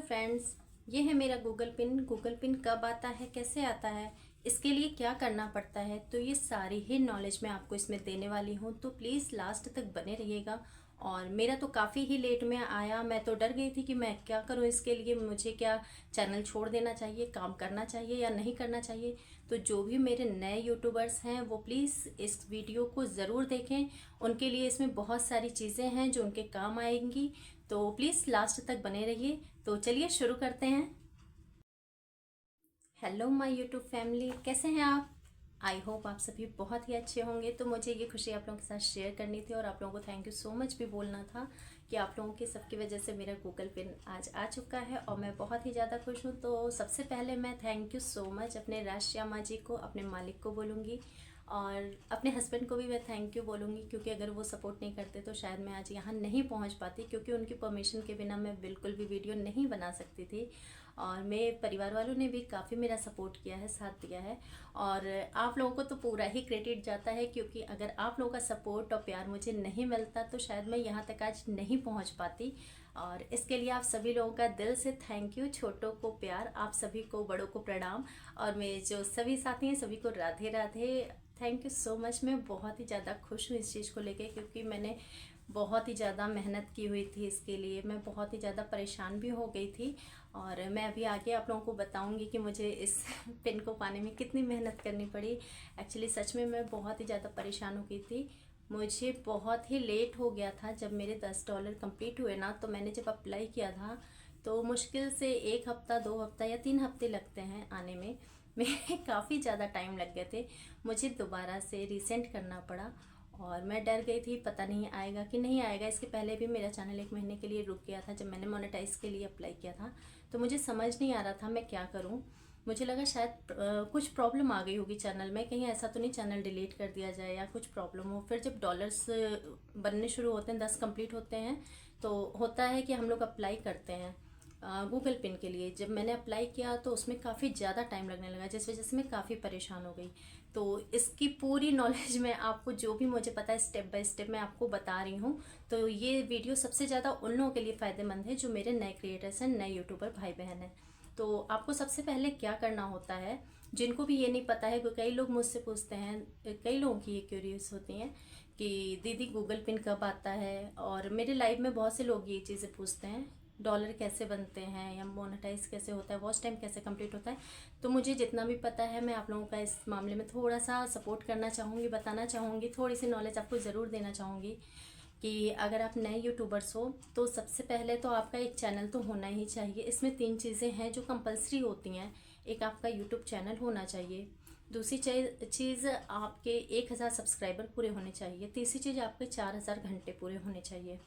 Hello friends, ये है मेरा गूगल पिन। गूगल पिन कब आता है, कैसे आता है, इसके लिए क्या करना पड़ता है, तो ये सारी ही नॉलेज मैं आपको इसमें देने वाली हूँ। तो प्लीज़ लास्ट तक बने रहिएगा। और मेरा तो काफ़ी ही लेट में आया, मैं तो डर गई थी कि मैं क्या करूँ इसके लिए, मुझे क्या चैनल छोड़ देना चाहिए, काम करना चाहिए या नहीं करना चाहिए। तो जो भी मेरे नए यूट्यूबर्स हैं वो प्लीज़ इस वीडियो को ज़रूर देखें, उनके लिए इसमें बहुत सारी चीज़ें हैं जो उनके काम आएंगी। तो प्लीज़ लास्ट तक बने रहिए। तो चलिए शुरू करते हैं। हेलो माय यूट्यूब फैमिली, कैसे हैं आप? आई होप आप सभी बहुत ही अच्छे होंगे। तो मुझे ये खुशी आप लोगों के साथ शेयर करनी थी और आप लोगों को थैंक यू सो मच भी बोलना था कि आप लोगों की सबकी वजह से मेरा गूगल पिन आज आ चुका है और मैं बहुत ही ज़्यादा खुश हूँ। तो सबसे पहले मैं थैंक यू सो मच अपने राजश्यामा जी को, अपने मालिक को बोलूँगी और अपने हस्बैंड को भी मैं थैंक यू बोलूँगी, क्योंकि अगर वो सपोर्ट नहीं करते तो शायद मैं आज यहाँ नहीं पहुँच पाती, क्योंकि उनकी परमिशन के बिना मैं बिल्कुल भी वीडियो नहीं बना सकती थी। और मेरे परिवार वालों ने भी काफ़ी मेरा सपोर्ट किया है, साथ दिया है। और आप लोगों को तो पूरा ही क्रेडिट जाता है, क्योंकि अगर आप लोगों का सपोर्ट और प्यार मुझे नहीं मिलता तो शायद मैं यहाँ तक आज नहीं पहुँच पाती। और इसके लिए आप सभी लोगों का दिल से थैंक यू। छोटों को प्यार, आप सभी को बड़ों को प्रणाम, और मेरे जो सभी साथी हैं सभी को Radhe Radhe. Thank you so much. मैं बहुत ही ज़्यादा खुश हूँ इस चीज़ को लेके, क्योंकि मैंने बहुत ही ज़्यादा मेहनत की हुई थी इसके लिए। मैं बहुत ही ज़्यादा परेशान भी हो गई थी, और मैं अभी आगे आप लोगों को बताऊंगी कि मुझे इस पिन को पाने में कितनी मेहनत करनी पड़ी। एक्चुअली सच में मैं बहुत ही ज़्यादा परेशान हो गई थी। मुझे बहुत ही लेट हो गया था जब मेरे $10 कंप्लीट हुए ना। तो मैंने जब अप्लाई किया था तो मुश्किल से 1 हफ्ता, 2 हफ्ता या 3 हफ्ते लगते हैं आने में। मेरे काफ़ी ज़्यादा टाइम लग गए थे, मुझे दोबारा से रीसेंट करना पड़ा। और मैं डर गई थी पता नहीं आएगा कि नहीं आएगा। इसके पहले भी मेरा चैनल 1 महीने के लिए रुक गया था जब मैंने मोनेटाइज के लिए अप्लाई किया था। तो मुझे समझ नहीं आ रहा था मैं क्या करूं। मुझे लगा शायद कुछ प्रॉब्लम आ गई होगी चैनल में, कहीं ऐसा तो नहीं चैनल डिलीट कर दिया जाए या कुछ प्रॉब्लम हो। फिर जब डॉलर्स बनने शुरू होते हैं, 10 कंप्लीट होते हैं, तो होता है कि हम लोग अप्लाई करते हैं गूगल पिन के लिए। जब मैंने अप्लाई किया तो उसमें काफ़ी ज़्यादा टाइम लगने लगा, जिस वजह से मैं काफ़ी परेशान हो गई। तो इसकी पूरी नॉलेज मैं आपको, जो भी मुझे पता है स्टेप बाय स्टेप मैं आपको बता रही हूँ। तो ये वीडियो सबसे ज़्यादा उन लोगों के लिए फ़ायदेमंद है जो मेरे नए क्रिएटर्स हैं, नए यूट्यूबर भाई बहन हैं। तो आपको सबसे पहले क्या करना होता है, जिनको भी ये नहीं पता है, कई लोग मुझसे पूछते हैं, कई लोगों की ये क्यूरियस होती हैं कि दीदी गूगल पिन कब आता है। और मेरे लाइव में बहुत से लोग ये चीज़ें पूछते हैं, डॉलर कैसे बनते हैं या मोनेटाइज कैसे होता है, वॉच टाइम कैसे कंप्लीट होता है। तो मुझे जितना भी पता है मैं आप लोगों का इस मामले में थोड़ा सा सपोर्ट करना चाहूँगी, बताना चाहूँगी, थोड़ी सी नॉलेज आपको ज़रूर देना चाहूँगी कि अगर आप नए यूट्यूबर्स हो तो सबसे पहले तो आपका एक चैनल तो होना ही चाहिए। इसमें 3 चीज़ें हैं जो कंपलसरी होती हैं। एक, आपका यूट्यूब चैनल होना चाहिए। दूसरी चीज़ आपके 1,000 सब्सक्राइबर पूरे होने चाहिए। तीसरी चीज़ आपके 4,000 घंटे पूरे होने चाहिए।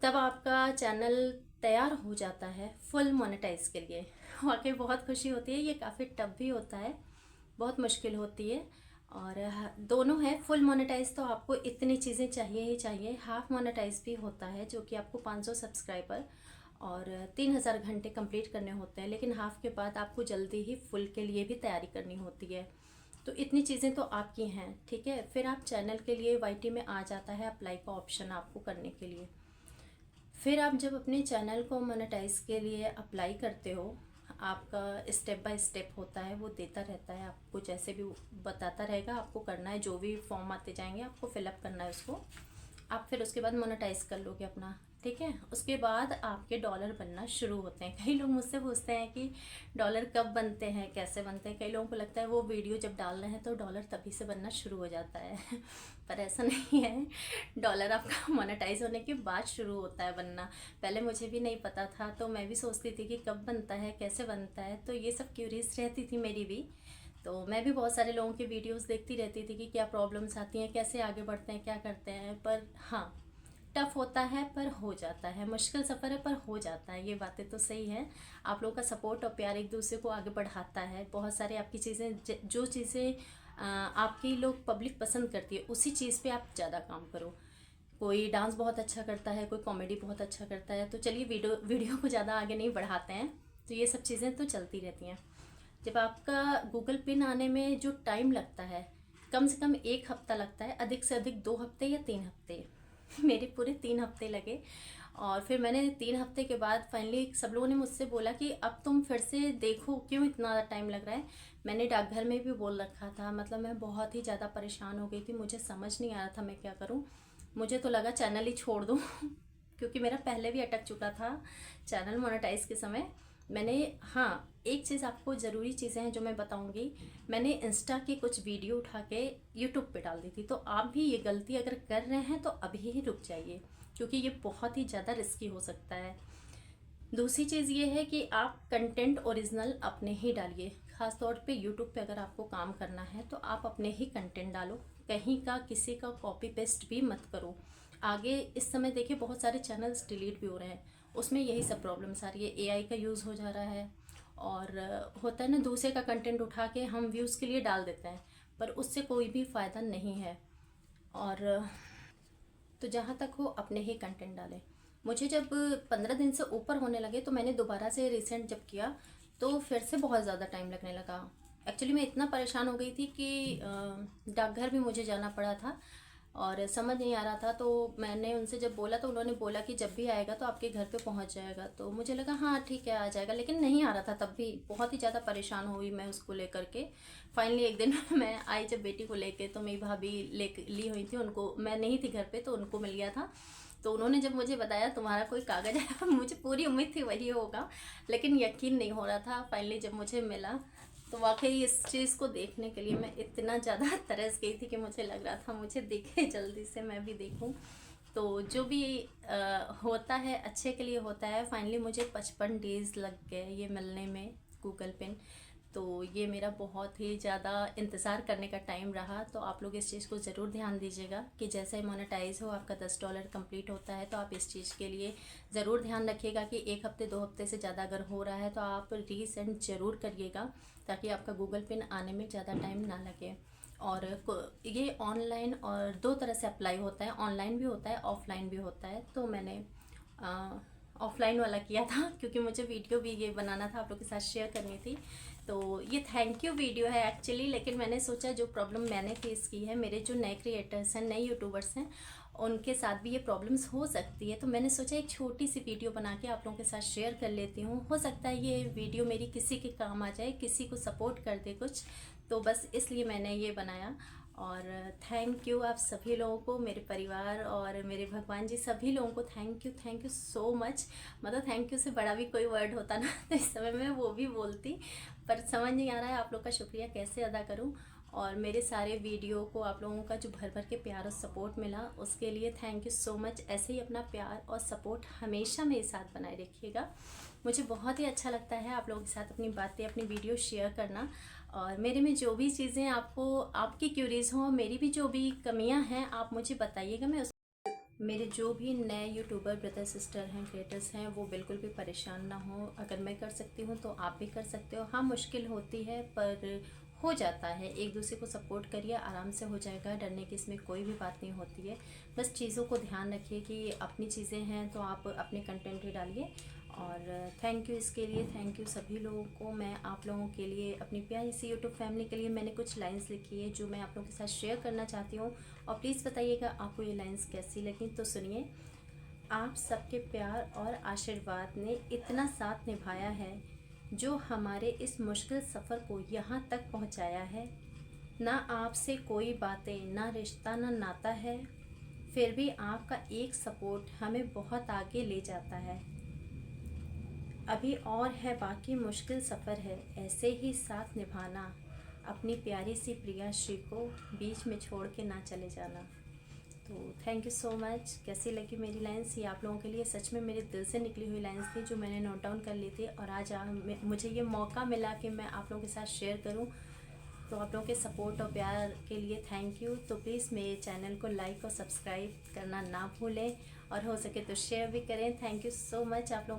तब आपका चैनल तैयार हो जाता है फुल मोनेटाइज के लिए। वाकई बहुत खुशी होती है। ये काफ़ी टफ भी होता है, बहुत मुश्किल होती है, और दोनों है। फुल मोनेटाइज तो आपको इतनी चीज़ें चाहिए ही चाहिए। हाफ मोनेटाइज भी होता है जो कि आपको 500 सब्सक्राइबर और 3,000 घंटे कंप्लीट करने होते हैं, लेकिन हाफ के बाद आपको जल्दी ही फुल के लिए भी तैयारी करनी होती है। तो इतनी चीज़ें तो आपकी हैं, ठीक है। फिर आप चैनल के लिए वाईटी में आ जाता है अप्लाई का ऑप्शन आपको करने के लिए। फिर आप जब अपने चैनल को मोनेटाइज के लिए अप्लाई करते हो, आपका स्टेप बाय स्टेप होता है, वो देता रहता है आपको, जैसे भी बताता रहेगा आपको करना है। जो भी फॉर्म आते जाएंगे आपको फिलअप करना है उसको। आप फिर उसके बाद मोनेटाइज कर लोगे अपना, ठीक है। उसके बाद आपके डॉलर बनना शुरू होते हैं। कई लोग मुझसे पूछते हैं कि डॉलर कब बनते हैं, कैसे बनते हैं। कई लोगों को लगता है वो वीडियो जब डाल रहे हैं तो डॉलर तभी से बनना शुरू हो जाता है पर ऐसा नहीं है। डॉलर आपका मोनेटाइज होने के बाद शुरू होता है बनना। पहले मुझे भी नहीं पता था, तो मैं भी सोचती थी कि कब बनता है, कैसे बनता है। तो ये सब क्यूरियस रहती थी मेरी भी। तो मैं भी बहुत सारे लोगों के वीडियोस देखती रहती थी कि क्या प्रॉब्लम्स आती हैं, कैसे आगे बढ़ते हैं, क्या करते हैं। पर हाँ, टफ होता है पर हो जाता है। मुश्किल सफ़र है पर हो जाता है, ये बातें तो सही है। आप लोगों का सपोर्ट और प्यार एक दूसरे को आगे बढ़ाता है। बहुत सारे आपकी चीज़ें, जो चीज़ें आपकी लोग पब्लिक पसंद करती है, उसी चीज़ पे आप ज़्यादा काम करो। कोई डांस बहुत अच्छा करता है, कोई कॉमेडी बहुत अच्छा करता है। तो चलिए वीडियो वीडियो को ज़्यादा आगे नहीं बढ़ाते हैं। तो ये सब चीज़ें तो चलती रहती हैं। जब आपका गूगल पिन आने में जो टाइम लगता है, कम से कम 1 हफ्ता लगता है, अधिक से अधिक 2 हफ्ते या 3 हफ्ते। मेरे पूरे 3 हफ्ते लगे। और फिर मैंने 3 हफ्ते के बाद फाइनली सब लोगों ने मुझसे बोला कि अब तुम फिर से देखो, क्यों इतना टाइम लग रहा है। मैंने डाकघर में भी बोल रखा था, मतलब मैं बहुत ही ज़्यादा परेशान हो गई थी, मुझे समझ नहीं आ रहा था मैं क्या करूँ। मुझे तो लगा चैनल ही छोड़ दूँ क्योंकि मेरा पहले भी अटक चुका था चैनल मोनेटाइज के समय। मैंने, हाँ, एक चीज़ आपको ज़रूरी चीज़ें हैं जो मैं बताऊंगी, मैंने इंस्टा की कुछ वीडियो उठा के यूट्यूब पे डाल दी थी। तो आप भी ये गलती अगर कर रहे हैं तो अभी ही रुक जाइए, क्योंकि ये बहुत ही ज़्यादा रिस्की हो सकता है। दूसरी चीज़ ये है कि आप कंटेंट ओरिजिनल अपने ही डालिए। ख़ास तौर पे यूट्यूब पे अगर आपको काम करना है तो आप अपने ही कंटेंट डालो, कहीं का किसी का कॉपी पेस्ट भी मत करो। आगे इस समय देखिए बहुत सारे चैनल्स डिलीट भी हो रहे हैं, उसमें यही सब प्रॉब्लम्स आ रही है। एआई का यूज़ हो जा रहा है, और होता है ना, दूसरे का कंटेंट उठा के हम व्यूज़ के लिए डाल देते हैं, पर उससे कोई भी फ़ायदा नहीं है। और तो जहाँ तक हो अपने ही कंटेंट डालें। मुझे जब 15 दिन से ऊपर होने लगे तो मैंने दोबारा से रिसेंट जब किया तो फिर से बहुत ज़्यादा टाइम लगने लगा। एक्चुअली मैं इतना परेशान हो गई थी कि डाकघर भी मुझे जाना पड़ा था और समझ नहीं आ रहा था। तो मैंने उनसे जब बोला तो उन्होंने बोला कि जब भी आएगा तो आपके घर पे पहुंच जाएगा। तो मुझे लगा हाँ ठीक है आ जाएगा, लेकिन नहीं आ रहा था। तब भी बहुत ही ज़्यादा परेशान हुई मैं उसको लेकर के। फाइनली एक दिन मैं आई जब बेटी को लेके, तो मेरी भाभी ले ली हुई थी, उनको, मैं नहीं थी घर पे तो उनको मिल गया था। तो उन्होंने जब मुझे बताया तुम्हारा कोई कागज़ है मुझे पूरी उम्मीद थी वही होगा, लेकिन यकीन नहीं हो रहा था। फाइनली जब मुझे मिला तो वाकई इस चीज़ को देखने के लिए मैं इतना ज़्यादा तरस गई थी कि मुझे लग रहा था मुझे दिखे जल्दी से, मैं भी देखूं। तो जो भी होता है अच्छे के लिए होता है। फाइनली मुझे 55 डेज़ लग गए ये मिलने में, गूगल पिन। तो ये मेरा बहुत ही ज़्यादा इंतज़ार करने का टाइम रहा। तो आप लोग इस चीज़ को ज़रूर ध्यान दीजिएगा कि जैसे ही मोनेटाइज हो, आपका $10 कंप्लीट होता है, तो आप इस चीज़ के लिए ज़रूर ध्यान रखिएगा कि 1 हफ्ते 2 हफ्ते से ज़्यादा अगर हो रहा है तो आप रीसेंड ज़रूर करिएगा, ताकि आपका गूगल पिन आने में ज़्यादा टाइम ना लगे। और ये ऑनलाइन और 2 तरह से अप्लाई होता है, ऑनलाइन भी होता है, ऑफलाइन भी होता है। तो मैंने ऑफलाइन वाला किया था क्योंकि मुझे वीडियो भी ये बनाना था, आप लोग के साथ शेयर करनी थी। तो ये थैंक यू वीडियो है एक्चुअली, लेकिन मैंने सोचा जो प्रॉब्लम मैंने फेस की है, मेरे जो नए क्रिएटर्स हैं, नए यूट्यूबर्स हैं, उनके साथ भी ये प्रॉब्लम्स हो सकती है। तो मैंने सोचा एक छोटी सी वीडियो बना के आप लोगों के साथ शेयर कर लेती हूँ। हो सकता है ये वीडियो मेरी किसी के काम आ जाए, किसी को सपोर्ट कर दे कुछ, तो बस इसलिए मैंने ये बनाया। और थैंक यू आप सभी लोगों को, मेरे परिवार और मेरे भगवान जी, सभी लोगों को थैंक यू सो मच। मतलब थैंक यू से बड़ा भी कोई वर्ड होता ना तो इस समय मैं वो भी बोलती, पर समझ नहीं आ रहा है आप लोग का शुक्रिया कैसे अदा करूं। और मेरे सारे वीडियो को आप लोगों का जो भर भर के प्यार और सपोर्ट मिला, उसके लिए थैंक यू सो मच। ऐसे ही अपना प्यार और सपोर्ट हमेशा मेरे साथ बनाए रखिएगा। मुझे बहुत ही अच्छा लगता है आप लोगों के साथ अपनी बातें, अपनी वीडियो शेयर करना। और मेरे में जो भी चीज़ें आपको, आपकी क्यूरीज हों, मेरी भी जो भी कमियां हैं, आप मुझे बताइएगा। मैं मेरे जो भी नए यूट्यूबर ब्रदर सिस्टर हैं, क्रिएटर्स हैं, वो बिल्कुल भी परेशान ना हो। अगर मैं कर सकती हूँ तो आप भी कर सकते हो। हाँ मुश्किल होती है पर हो जाता है, एक दूसरे को सपोर्ट करिए, आराम से हो जाएगा। डरने की इसमें कोई भी बात नहीं होती है। बस चीज़ों को ध्यान रखिए कि अपनी चीज़ें हैं तो आप अपने कंटेंट ही डालिए। और थैंक यू इसके लिए, थैंक यू सभी लोगों को। मैं आप लोगों के लिए, अपनी प्यारी सी यूट्यूब फैमिली के लिए मैंने कुछ लाइंस लिखी है जो मैं आप लोगों के साथ शेयर करना चाहती हूँ। और प्लीज़ बताइएगा आपको ये लाइंस कैसी लगी। तो सुनिए, आप सबके प्यार और आशीर्वाद ने इतना साथ निभाया है जो हमारे इस मुश्किल सफ़र को यहाँ तक पहुँचाया है। ना आपसे कोई बातें, ना रिश्ता, ना नाता है, फिर भी आपका एक सपोर्ट हमें बहुत आगे ले जाता है। अभी और है बाकी मुश्किल सफ़र है, ऐसे ही साथ निभाना। अपनी प्यारी सी प्रिया श्री को बीच में छोड़ के ना चले जाना। तो थैंक यू सो मच। कैसी लगी मेरी लाइन्स? ये आप लोगों के लिए सच में मेरे दिल से निकली हुई लाइन्स थी जो मैंने नोट डाउन कर ली थी, और आज मुझे ये मौका मिला कि मैं आप लोगों के साथ शेयर करूं। तो आप लोगों के सपोर्ट और प्यार के लिए थैंक यू। तो प्लीज़ मेरे चैनल को लाइक और सब्सक्राइब करना ना भूलें, और हो सके तो शेयर भी करें। थैंक यू सो मच आप लोगों